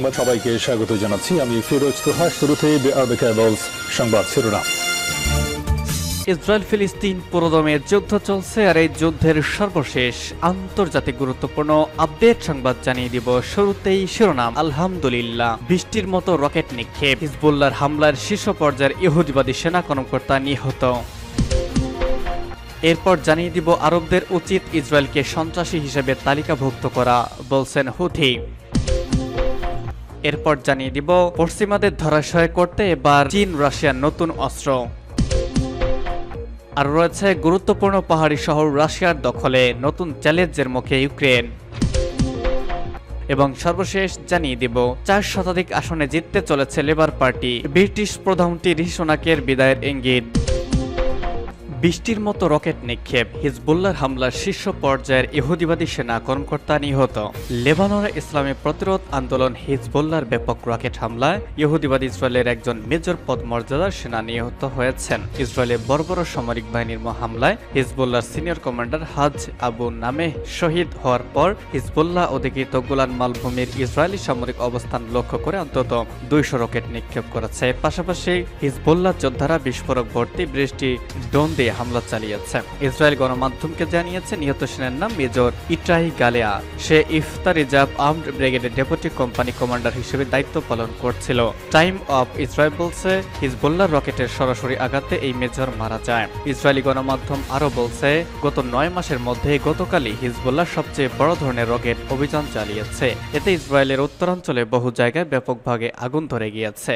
সংবাদ সবাইকে স্বাগত জানাচ্ছি। আমি ফিরোজ তোহা। শুরুতেই সংবাদ শিরোনাম। ইসরায়েল ফিলিস্তিন পুরোদমে যুদ্ধ চলছে, আর এই যুদ্ধের সর্বশেষ আন্তর্জাতিক গুরুত্বপূর্ণ আপডেট সংবাদ জানিয়ে দিব। শুরুতেই শিরোনাম। আলহামদুলিল্লাহ, বৃষ্টির মতো রকেট নিক্ষেপ। হিজবুল্লাহর হামলার শীর্ষ পর্যায়ের ইহুদিবাদী সেনা কর্মকর্তা নিহত। এরপর জানিয়ে দিব আরবদের উচিত ইসরায়েলকে সন্ত্রাসী হিসেবে তালিকাভুক্ত করা, বলছেন হুথি। এরপর জানিয়ে দিব পশ্চিমাদের ধরাশয় করতে এবার চীন রাশিয়ার নতুন অস্ত্র। আর রয়েছে গুরুত্বপূর্ণ পাহাড়ি শহর রাশিয়ার দখলে, নতুন চ্যালেঞ্জের মুখে ইউক্রেন। এবং সর্বশেষ জানিয়ে দিব 4 শতাধিক আসনে জিততে চলেছে লেবার পার্টি, ব্রিটিশ প্রধানমন্ত্রী ঋষি সুনাকের বিদায়ের ইঙ্গিত। বৃষ্টির মতো রকেট নিক্ষেপ, হিজবুল্লাহর হামলার শীর্ষ পর্যায়ের ইহুদিবাদী সেনা কর্মকর্তা নিহত। লেবাননের ইসলামী প্রতিরোধ আন্দোলন হিজবুল্লাহর ব্যাপক রকেট হামলায় ইহুদিবাদী ইসরায়েলের একজন মেজর পদমর্যাদার সেনা নিহত হয়েছেন। ইসরায়েলের বর্বর সামরিক বাহিনীর হামলায় হিজবুল্লাহর সিনিয়র কমান্ডার হাজ আবু নামে শহীদ হওয়ার পর হিজবুল্লাহ অধিকৃত গোলান মালভূমির ইসরায়েলি সামরিক অবস্থান লক্ষ্য করে অন্তত 200 রকেট নিক্ষেপ করেছে। পাশাপাশি হিজবুল্লাহ যোদ্ধারা বিস্ফোরক ভর্তি বৃষ্টি ড্রোন দিয়ে হামলা চালিয়েছে। ইসরায়েল গণমাধ্যমকে জানিয়েছে নিহত সেনার নাম মেজর ইট্রাই গালেয়া। সে ইফতা রিজার্ভ আর্মড ব্রিগেডের ডেপুটি কোম্পানি কমান্ডার হিসেবে দায়িত্ব পালন করছিল। টাইম অফ ইসরায়েল বলছে হিজবুল্লাহর রকেটের সরাসরি আঘাতে এই মেজর মারা যায়। ইসরায়েলি গণমাধ্যম আরও বলছে গত 9 মাসের মধ্যে গতকালই হিজবুল্লাহ সবচেয়ে বড় ধরনের রকেট অভিযান চালিয়েছে। এতে ইসরায়েলের উত্তরাঞ্চলে বহু জায়গায় ব্যাপকভাবে আগুন ধরে গিয়েছে।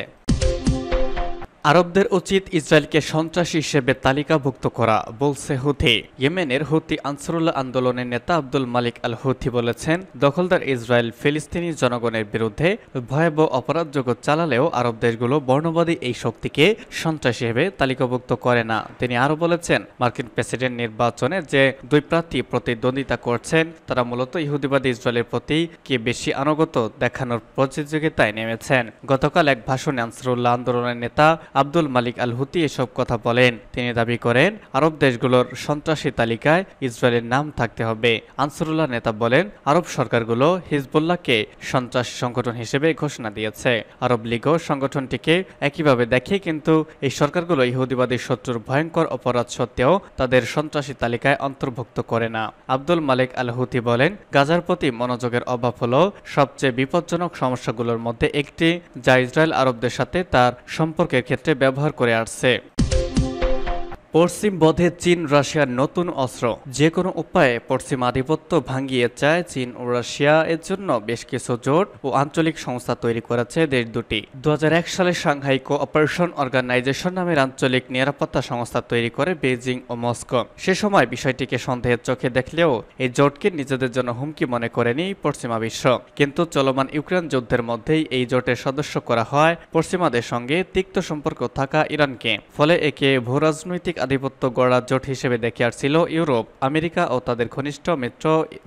আরবদের উচিত ইসরায়েলকে সন্ত্রাসী হিসেবে তালিকাভুক্ত করা, বলছে হুথি। ইয়েমেনের হুথি আনসারুল্লাহ আন্দোলনের নেতা আব্দুল মালিক আল হুথি বলেছেন, দখলদার ইসরায়েল ফিলিস্তিনি জনগণের বিরুদ্ধে ভয়াবহ অপরাধযোগ্য চালালেও আরব দেশগুলো বর্ণবাদী এই শক্তিকে সন্ত্রাসী হিসেবে তালিকাভুক্ত করে না। তিনি আরও বলেছেন, মার্কিন প্রেসিডেন্ট নির্বাচনে যে 2 প্রার্থী প্রতিদ্বন্দ্বিতা করছেন তারা মূলত ইহুদিবাদী ইসরায়েলের প্রতি কে বেশি আনুগত্য দেখানোর প্রতিযোগিতায় নেমেছেন। গতকাল এক ভাষণে আনসারুল্লাহ আন্দোলনের নেতা আব্দুল মালিক আল হুথি এসব কথা বলেন। তিনি দাবি করেন আরব দেশগুলোর সন্ত্রাসী তালিকায় ইসরায়েলের নাম থাকতে হবে। আনসারুল্লাহ নেতা বলেন, আরব সরকারগুলো হিজবুল্লাহকে সন্ত্রাসী সংগঠন হিসেবে ঘোষণা দিয়েছে। আরব লীগও সংগঠনটিকে একইভাবে দেখে, কিন্তু এই সরকারগুলো ইহুদিবাদী শত্রুর ভয়ঙ্কর অপরাধ সত্ত্বেও তাদের সন্ত্রাসী তালিকায় অন্তর্ভুক্ত করে না। আব্দুল মালিক আল হুথি বলেন, গাজার প্রতি মনোযোগের অভাব হল সবচেয়ে বিপজ্জনক সমস্যাগুলোর মধ্যে একটি, যা ইসরায়েল আরবদের সাথে তার সম্পর্কের ক্ষেত্রে ব্যবহার করে আসছে। পশ্চিম বধে চীন রাশিয়ার নতুন অস্ত্র, যে কোনো উপায়ে পশ্চিম আধিপত্য ভাঙিয়ে চায় চীন ও রাশিয়া। এর জন্য বেশ কিছু জোট ও আঞ্চলিক সংস্থা তৈরি করেছে দেশ দুটি। 2001 সালে সাংহাই কোঅপারেশন অর্গানাইজেশন নামের আঞ্চলিক নিরাপত্তা সংস্থা তৈরি করে বেইজিং ও মস্কো। সে সময় বিষয়টিকে সন্দেহের চোখে দেখলেও এই জোটকে নিজেদের জন্য হুমকি মনে করেনি পশ্চিমা বিশ্ব। কিন্তু চলমান ইউক্রেন যুদ্ধের মধ্যেই এই জোটের সদস্য করা হয় পশ্চিমাদের সঙ্গে তিক্ত সম্পর্ক থাকা ইরানকে। ফলে একে ভূরাজনৈতিক আধিপত্য গড়া জোট হিসেবে দেখে আসছিল ইউরোপ, আমেরিকা ও তাদের ঘনিষ্ঠ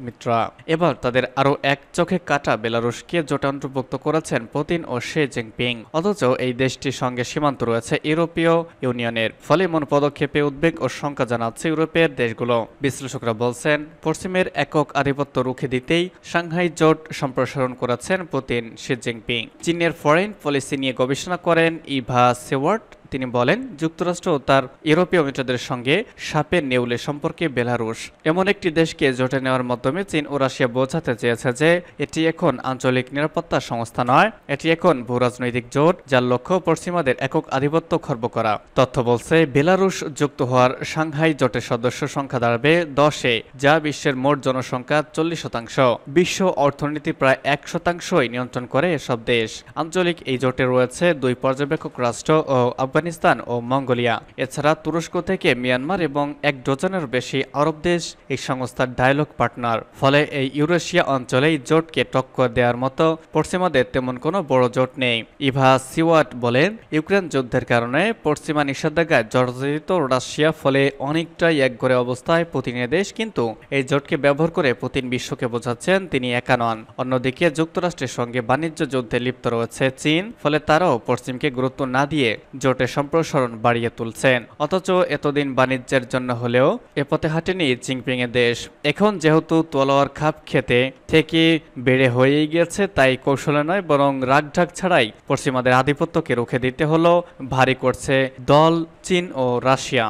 মিত্ররা। এবার তাদের আরও এক চোখে কাটা বেলারুশকে জোটে অন্তর্ভুক্ত করেছেন পুতিন ও শি জিনপিং। অথচ এই দেশটির সঙ্গে সীমান্ত রয়েছে ইউরোপীয় ইউনিয়নের। ফলে এমন পদক্ষেপে উদ্বেগ ও শঙ্কা জানাচ্ছে ইউরোপের দেশগুলো। বিশ্লেষকরা বলছেন, পশ্চিমের একক আধিপত্য রুখে দিতেই সাংহাই জোট সম্প্রসারণ করেছেন পুতিন শি জিনপিং। চীনের ফরেন পলিসি নিয়ে গবেষণা করেন ইভা সেওয়ার্ট। তিনি বলেন, যুক্তরাষ্ট্র ও তার ইউরোপীয় মিত্রদের সঙ্গে সাপের নেউলে সম্পর্কে বেলারুশ এমন একটি দেশকে জোটে নেওয়ার মাধ্যমে চীন ও রাশিয়া বোঝাতে চেয়েছে যে এটি এখন আঞ্চলিক নিরাপত্তা সংস্থা নয়, এটি এখন ভূরাজনৈতিক জোট যার লক্ষ্য পশ্চিমাদের একক আধিপত্য খর্ব করা। তথ্য বলছে, বেলারুশ যুক্ত হওয়ার সাংহাই জোটের সদস্য সংখ্যা দাঁড়াবে 10-এ, যা বিশ্বের মোট জনসংখ্যার 40%। বিশ্ব অর্থনীতি প্রায় 1% নিয়ন্ত্রণ করে এসব দেশ। আঞ্চলিক এই জোটে রয়েছে 2 পর্যবেক্ষক রাষ্ট্র ও আফগানিস্তান ও মঙ্গোলিয়া। এছাড়া তুরস্ক থেকে মিয়ানমার এবং 1 ডজনের বেশি আরব দেশ এই সংস্থার ডায়ালগ পার্টনার। ফলে এই ইউরেশিয়া অঞ্চলে জোটকে টক্কর দেওয়ার মতো পশ্চিমাদের তেমন কোনো বড় জোট নেই। ইভা সিওয়াট বলেন, ইউক্রেন যুদ্ধের কারণে পশ্চিমা নিষেধাজ্ঞায় জর্জরিত রাশিয়া, ফলে অনেকটাই একঘরে অবস্থায় পুতিনের দেশ। কিন্তু এই জোটকে ব্যবহার করে পুতিন বিশ্বকে বোঝাচ্ছেন তিনি একা নন। অন্যদিকে যুক্তরাষ্ট্রের সঙ্গে বাণিজ্য যুদ্ধে লিপ্ত রয়েছে চীন, ফলে তারাও পশ্চিমকে গুরুত্ব না দিয়ে জোটে পথে সম্প্রসারণ বাড়িয়ে তুলছেন। অথচ এতদিন বাণিজ্যের জন্য হলেও এ পথে হাঁটেনি জিনপিংয়ের দেশ। এখন যেহেতু তলোয়ার খাপ খেতে থেকে বেড়ে হয়েই গিয়েছে, তাই কৌশলে নয় বরং রাগঢাক ছাড়াই পশ্চিমাদের আধিপত্যকে রুখে দিতে হলো ভারী করছে দল চীন ও রাশিয়া।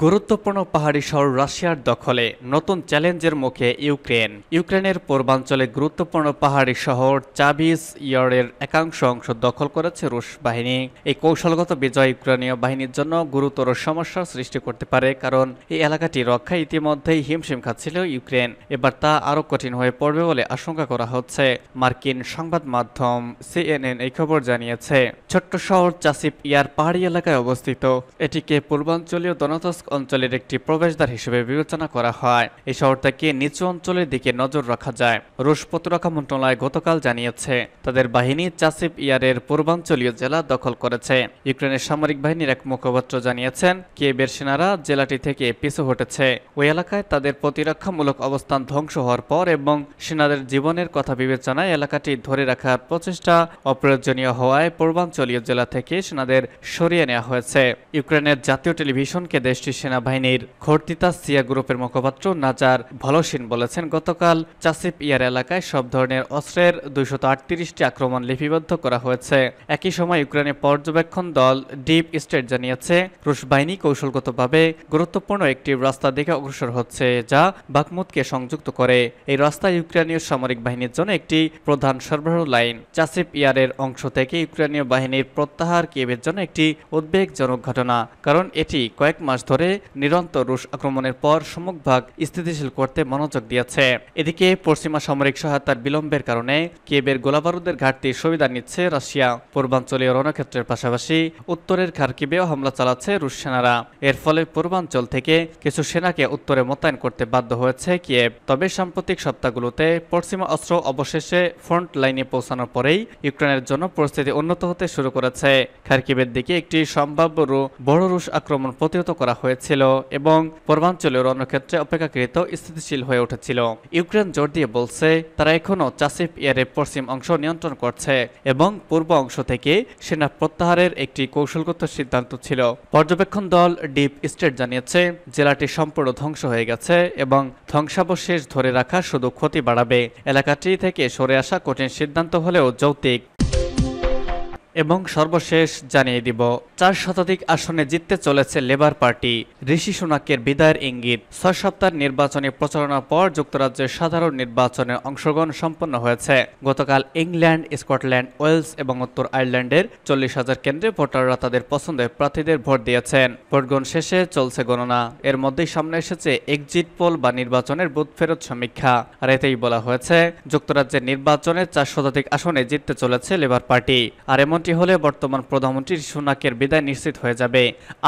গুরুত্বপূর্ণ পাহাড়ি শহর রাশিয়ার দখলে, নতুন চ্যালেঞ্জের মুখে ইউক্রেনের পূর্বাঞ্চলে গুরুত্বপূর্ণ পাহাড়ি শহর চাবিস ইয়ারের একাংশ অংশ দখল করেছে রুশ বাহিনী। এই কৌশলগত বিজয় ইউক্রেনীয় বাহিনীর জন্য গুরুতর সমস্যার সৃষ্টি করতে পারে, কারণ এই এলাকাটি রক্ষায় ইতিমধ্যেই হিমশিম খাচ্ছিল ইউক্রেন। এবার তা আরও কঠিন হয়ে পড়বে বলে আশঙ্কা করা হচ্ছে। মার্কিন সংবাদ মাধ্যম CNN এই খবর জানিয়েছে। ছোট্ট শহর চাসিপ ইয়ার পাহাড়ি এলাকায় অবস্থিত। এটিকে পূর্বাঞ্চলীয় দনতস্ক অঞ্চলের একটি প্রবেশদ্বার হিসেবে বিবেচনা করা হয়। এই শহরটাকে নিচু অঞ্চলের দিকে নজর রাখা যায়। রুশ প্রতিরক্ষা মন্ত্রণালয় গতকাল জানিয়েছে তাদের বাহিনী চাসিপ ইয়ারের পূর্বাঞ্চলীয় জেলা দখল করেছে। ইউক্রেনের সামরিক বাহিনীর এক মুখপাত্র জানিয়েছেন কিয়েভের সেনারা জেলাটি থেকে পিছু হটেছে। ওই এলাকায় তাদের প্রতিরক্ষামূলক অবস্থান ধ্বংস হওয়ার পর এবং সেনাদের জীবনের কথা বিবেচনায় এলাকাটি ধরে রাখার প্রচেষ্টা অপ্রয়োজনীয় হওয়ায় পূর্বাঞ্চলীয় জেলা থেকে সেনাদের সরিয়ে নেওয়া হয়েছে। ইউক্রেনের জাতীয় টেলিভিশনকে দেশটির সেনাবাহিনীর খর্তিতা সিয়া গ্রুপের মুখপাত্র নাজার ভলোসিন বলেছেন, গতকাল চাসিপ ইয়ার এলাকায় সব ধরনের অস্ত্রের 238টি আক্রমণ লিপিবদ্ধ করা হয়েছে। একই সময় ইউক্রেনের পর্যবেক্ষণ দল ডিপ স্টেট জানিয়েছে রুশ বাহিনী কৌশলগতভাবে গুরুত্বপূর্ণ একটি রাস্তা দিকে অগ্রসর হচ্ছে, যা বাকমুতকে সংযুক্ত করে। এই রাস্তা ইউক্রেনীয় সামরিক বাহিনীর জন্য একটি প্রধান সরবরাহ লাইন। চাসিপ ইয়ারের অংশ থেকে ইউক্রেনীয় বাহিনীর প্রত্যাহার কিয়েভের জন্য একটি উদ্বেগজনক ঘটনা, কারণ এটি কয়েক মাস ধরে নিরন্তর রুশ আক্রমণের পর সম্মুখভাগ স্থিতিশীল করতে মনোযোগ দিয়েছে। এদিকে পশ্চিমা সামরিক সহায়তার বিলম্বের কারণে কিয়েভের গোলাবারুদের ঘাটতির সুবিধা নিচ্ছে রাশিয়া। পূর্বাঞ্চলীয় রণক্ষেত্রের পাশাপাশি উত্তরের খার্কিভেও হামলা চালাচ্ছে রুশ সেনারা। এর ফলে পূর্বাঞ্চল থেকে কিছু সেনাকে উত্তরে মোতায়েন করতে বাধ্য হয়েছে কিয়েভ। তবে সাম্প্রতিক সপ্তাহগুলোতে পশ্চিমা অস্ত্র অবশেষে ফ্রন্ট লাইনে পৌঁছানোর পরেই ইউক্রেনের জন্য পরিস্থিতি উন্নত হতে শুরু করেছে। খার্কিভের দিকে একটি সম্ভাব্য বড় রুশ আক্রমণ প্রতিহত করা হয়েছিল এবং পূর্বাঞ্চলীয় রণক্ষেত্রে অপেক্ষাকৃত স্থিতিশীল হয়ে উঠেছিল। ইউক্রেন জোর দিয়ে বলছে তারা এখনও চাসিপ ইয়ারের পশ্চিম অংশ নিয়ন্ত্রণ করছে এবং পূর্ব অংশ থেকে সেনা প্রত্যাহারের একটি কৌশলগত সিদ্ধান্ত ছিল। পর্যবেক্ষণ দল ডিপ স্টেট জানিয়েছে জেলাটি সম্পূর্ণ ধ্বংস হয়ে গেছে এবং ধ্বংসাবশেষ ধরে রাখা শুধু ক্ষতি বাড়াবে। এলাকাটি থেকে সরে আসা কঠিন সিদ্ধান্ত হলেও যৌক্তিক। এবং সর্বশেষ জানিয়ে দিব, 4 শতাধিক আসনে জিততে চলেছে লেবার পার্টি। ঋষি সুনাকের বিদায়ের ইঙ্গিত। 6 সপ্তাহের নির্বাচনী প্রচারণার পর যুক্তরাজ্যের সাধারণ নির্বাচনে অংশগ্রহণ সম্পন্ন হয়েছে। গতকাল ইংল্যান্ড, স্কটল্যান্ড, ওয়েলস এবং উত্তর আয়ারল্যান্ডের 40,000 কেন্দ্রে ভোটাররা তাদের পছন্দের প্রার্থীদের ভোট দিয়েছেন। ভোটগ্রহণ শেষে চলছে গণনা। এর মধ্যেই সামনে এসেছে এক্সিট পোল বা নির্বাচনের বুথ ফেরত সমীক্ষা। আর এতেই বলা হয়েছে যুক্তরাজ্যের নির্বাচনে 4 শতাধিক আসনে জিততে চলেছে লেবার পার্টি। আর এমনটি হলে বর্তমান প্রধানমন্ত্রী সুনাকের বিদায় নিশ্চিত হয়ে যাবে।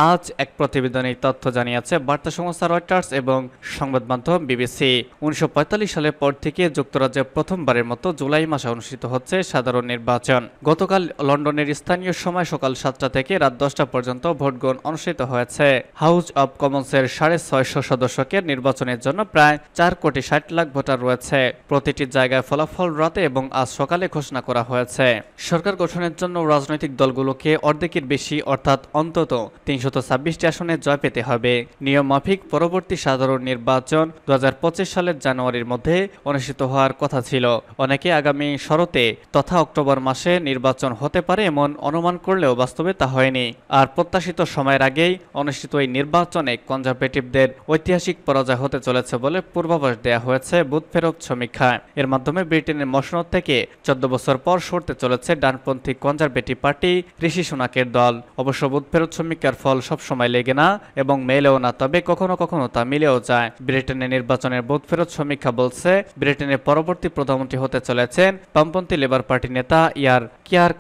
আজ এক প্রতিবেদনে তথ্য জানিয়েছে বার্তা সংস্থা রয়টার্স এবং সংবাদ মাধ্যম বিবিসি। 1945 সালের পর থেকে যুক্তরাজ্যে প্রথমবারের মতো জুলাই মাসে অনুষ্ঠিত হচ্ছে সাধারণ নির্বাচন। গতকাল লন্ডনের স্থানীয় সময় সকাল 7টা থেকে রাত 10টা পর্যন্ত ভোটগ্রহণ অনুষ্ঠিত হয়েছে। হাউস অব কমন্সের 650 সদস্যকে নির্বাচনের জন্য প্রায় 4,60,00,000 ভোটার রয়েছে। প্রতিটি জায়গায় ফলাফল রাতে এবং আজ সকালে ঘোষণা করা হয়েছে। সরকার গঠনের জন্য রাজনৈতিক দলগুলোকে অর্ধেকের বেশি অর্থাৎ অন্তত 326টি আসনে জয় পেতে হবে। নিয়ম মাফিক পরবর্তী সাধারণ নির্বাচন 2025 সালের জানুয়ারির মধ্যে অনুষ্ঠিত হওয়ার কথা ছিল। অনেকে আগামী শরতে তথা অক্টোবর মাসে নির্বাচন হতে পারে এমন অনুমান করলেও বাস্তবে তা হয়নি। আর প্রত্যাশিত সময়ের আগেই অনুষ্ঠিত এই নির্বাচনে কনজারভেটিভদের ঐতিহাসিক পরাজয় হতে চলেছে বলে পূর্বাভাস দেওয়া হয়েছে বুথ ফেরত সমীক্ষায়। এর মাধ্যমে ব্রিটেনের মসনদ থেকে 14 বছর পর সরতে চলেছে ডানপন্থী কনজারভেটিভ পার্টি ঋষি সুনাকের দল। অবশ্য বুথ ফেরত সমীক্ষার ফল সবসময় লেগে না এবং মেলেও না, তবে কখনো কখনো তা মিলেও যায়। ব্রিটেনের নির্বাচনের বুথ ফেরত সমীক্ষা বলছে ব্রিটেনের পরবর্তী প্রধানমন্ত্রী হতে চলেছেন বামপন্থী লেবার পার্টি নেতা কিয়ার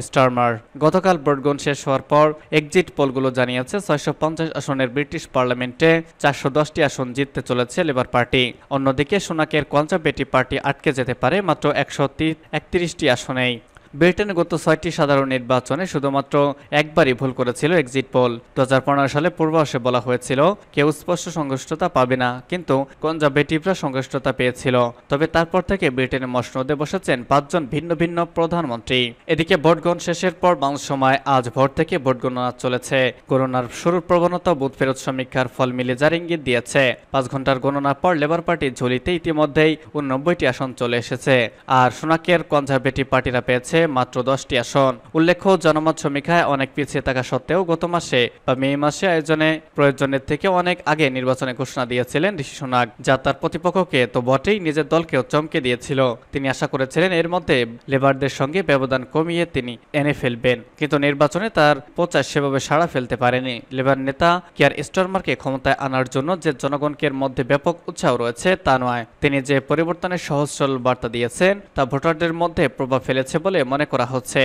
স্টারমার। গতকাল ভোটগ্রহণ শেষ হওয়ার পর এক্সিট পোলগুলো জানিয়েছে 650 আসনের ব্রিটিশ পার্লামেন্টে 410টি আসন জিততে চলেছে লেবার পার্টি। অন্যদিকে সুনাকের কনজারভেটিভ পার্টি আটকে যেতে পারে মাত্র 131টি আসনেই। ব্রিটেনে গত 6টি সাধারণ নির্বাচনে শুধুমাত্র একবারই ভুল করেছিল এক্সিট পোল। 2015 সালে পূর্বাভাসে বলা হয়েছিল কেউ স্পষ্ট সংশ্লিষ্টতা পাবে না, কিন্তু কনজারভেটিভরা সংশ্লিষ্টতা পেয়েছিল। তবে তারপর থেকে ব্রিটেনে মসনদে বসেছেন 5 জন ভিন্ন ভিন্ন প্রধানমন্ত্রী। এদিকে ভোটগ্রহণ শেষের পর বাংলাদেশ সময় আজ ভোর থেকে ভোট গণনা চলেছে। গণনার শুরুর প্রবণতা বুথ ফেরত সমীক্ষার ফল মিলে যার ইঙ্গিত দিয়েছে। 5 ঘন্টার গণনার পর লেবার পার্টির ঝুলিতে ইতিমধ্যেই 89টি আসন চলে এসেছে, আর সোনাকের কনজারভেটিভ পার্টিরা পেয়েছে মাত্র 10টি আসন। উল্লেখ্য, জনমত সমীক্ষায় অনেক পিছিয়ে থাকা সত্ত্বেও গত মাসে বা মে মাসে আয়োজনে প্রয়োজনের থেকে অনেক আগে নির্বাচনের ঘোষণা দিয়েছিলেন ঋষি সুনাক, যা তার প্রতিপক্ষকে তো বটেই নিজের দলকেও চমকে দিয়েছিল। তিনি আশা করেছিলেন এর মধ্যে লেবারদের সঙ্গে ব্যবধান কমিয়ে তিনি এনে ফেলবেন, কিন্তু নির্বাচনে তার প্রচার সেভাবে সাড়া ফেলতে পারেনি। লেবার নেতা কিয়ার স্টারমারকে ক্ষমতায় আনার জন্য যে জনগণের মধ্যে ব্যাপক উৎসাহ রয়েছে তা নয়, তিনি যে পরিবর্তনের সহজ সরল বার্তা দিয়েছেন তা ভোটারদের মধ্যে প্রভাব ফেলেছে বলে মনে করা হচ্ছে।